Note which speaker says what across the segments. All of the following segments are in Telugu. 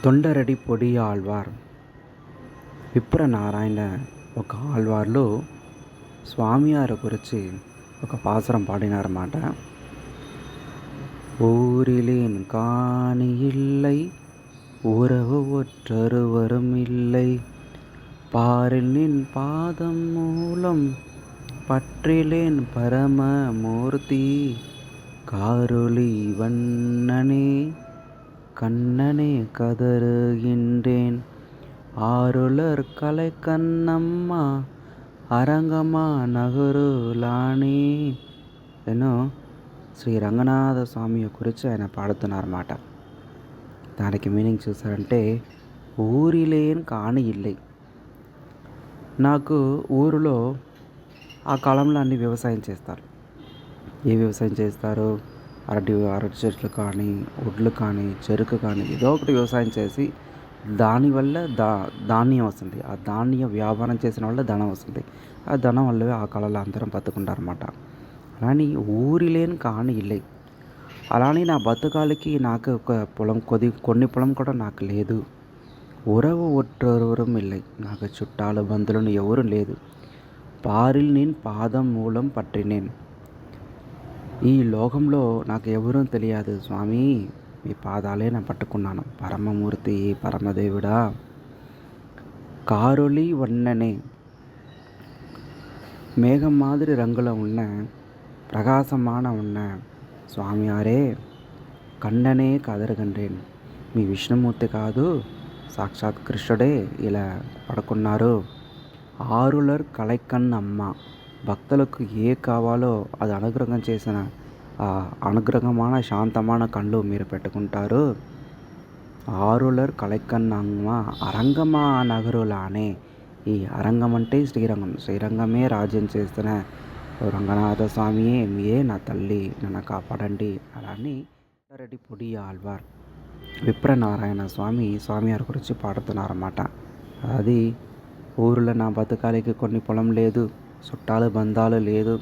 Speaker 1: తొండరెడ్డి పొడి ఆళ్వార్ విప్రనారాయణ ఒక ఆళ్వార్లు స్వామివారి గురించి ఒక పాసురం పాడినారన్నమాట. ஊரிலேன் காணி இல்லை உறவு ஒற்றொருவரும் இல்லை பாரில் நின் பாதம் மூலம் பற்றிலேன் பரமமூர்த்தி காரொளி வண்ணனே கண்ணனே கதறுகின்றேன் ஆருளர் కలైకన్నమ్మ అరంగమా నగరులానే. నేను శ్రీ రంగనాథ స్వామి గురించి ఆయన పాడుతున్నారన్నమాట. దానికి మీనింగ్ చూసారంటే ఊరిలేని కాని ఇల్లై. నాకు ఊరిలో ఆ కాలంలో అన్ని వ్యవసాయం చేస్తారు. ఏ వ్యవసాయం చేస్తారు? అరటి చెట్లు కానీ, వడ్లు కానీ, చెరుకు కానీ ఏదో ఒకటి వ్యవసాయం చేసి దానివల్ల ధాన్యం వస్తుంది. ఆ ధాన్యం వ్యాపారం చేసిన వల్ల ధనం వస్తుంది. ఆ ధనం వల్ల ఆ కాలంలో అందరం బతుకుంటారన్నమాట. అలాని ఊరి లేని కాని ఇల్లై. అలానే నా బతుకాలకి నాకు ఒక పొలం కొన్ని పొలం కూడా నాకు లేదు. ఉరవు ఒట్టొరువరం ఇల్లై. నాకు చుట్టాలు బంధువులను ఎవరు లేదు. పారిల్ నేను పాదం మూలం పట్టినేన్. ఈ లోకంలో నాకు ఎవరూ తెలియదు స్వామి, మీ పాదాలే నేను పట్టుకున్నాను. పరమమూర్తి పరమదేవుడా. కారొళి వన్ననే. మేఘం మాదిరి రంగులో ఉన్న ప్రకాశమాన ఉన్న స్వామివారే కన్ననే కదరగండ్రేన్. మీ విష్ణుమూర్తి కాదు, సాక్షాత్ కృష్ణుడే ఇలా పడుకున్నారు. ఆరులర్ కలైకన్నమ్మ. భక్తులకు ఏ కావాలో అది అనుగ్రహం చేసిన ఆ అనుగ్రహమైన శాంతమైన కళ్ళు మీరు పెట్టుకుంటారు. ఆరులర్ కలైకన్నమ్మ అరంగమా నగరులానే. ఈ అరంగం అంటే శ్రీరంగం. శ్రీరంగమే రాజ్యం చేస్తున్న రంగనాథ స్వామియే మీరే నా తల్లి, నన్ను కాపాడండి. అలాని రెడ్డి పొడి ఆళ్వార్ విప్రనారాయణ స్వామివారి గురించి పాడుతున్నారన్నమాట. అది ఊరిలో నా బతకాలికి కొన్ని పొలం లేదు, చుట్టాలు బంధాలు లేదు.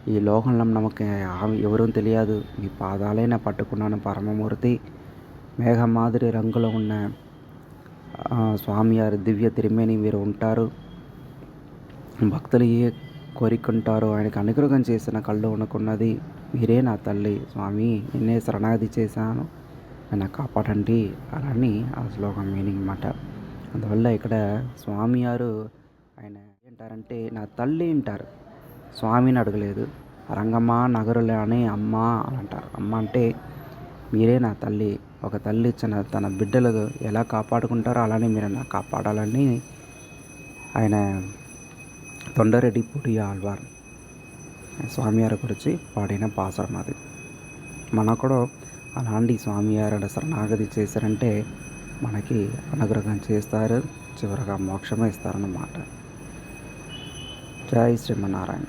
Speaker 1: ఈ లోకంలో నమ్మక ఎవరూ తెలియదు. మీ పాదాలే నా పట్టుకున్నాను పరమమూర్తి. మేఘం మాదిరి రంగులో ఉన్న స్వామివారి దివ్య తిరుమేని మీరు ఉంటారు. భక్తులు ఏ కోరికుంటారో ఆయనకు అనుగ్రహం చేసిన కళ్ళు అనుకున్నది మీరే నా తల్లి స్వామి, నిన్నే శరణాగతి చేశాను, నన్ను కాపాడండి. అలాని ఆ శ్లోకం మీనింగ్ అన్నమాట. అందువల్ల ఇక్కడ స్వామివారు ఆయన ఏంటారంటే నా తల్లి అంటారు. స్వామిని అడగలేదు. రంగమ్మ నగరులే అని అమ్మ అని అంటారు. అమ్మ అంటే మీరే నా తల్లి. ఒక తల్లి ఇచ్చిన తన బిడ్డలు ఎలా కాపాడుకుంటారో అలానే మీరు నాకు కాపాడాలని ఆయన తొండరెడ్డి పొడి ఆళ్వార్ స్వామివారి గురించి పాడిన పాసురం అది. మనకు కూడా అలాంటి స్వామివారి శరణాగతి చేశారంటే మనకి అనుగ్రహం చేస్తారు, చివరగా మోక్షమే ఇస్తారన్నమాట. జై శ్రీమన్నారాయణ.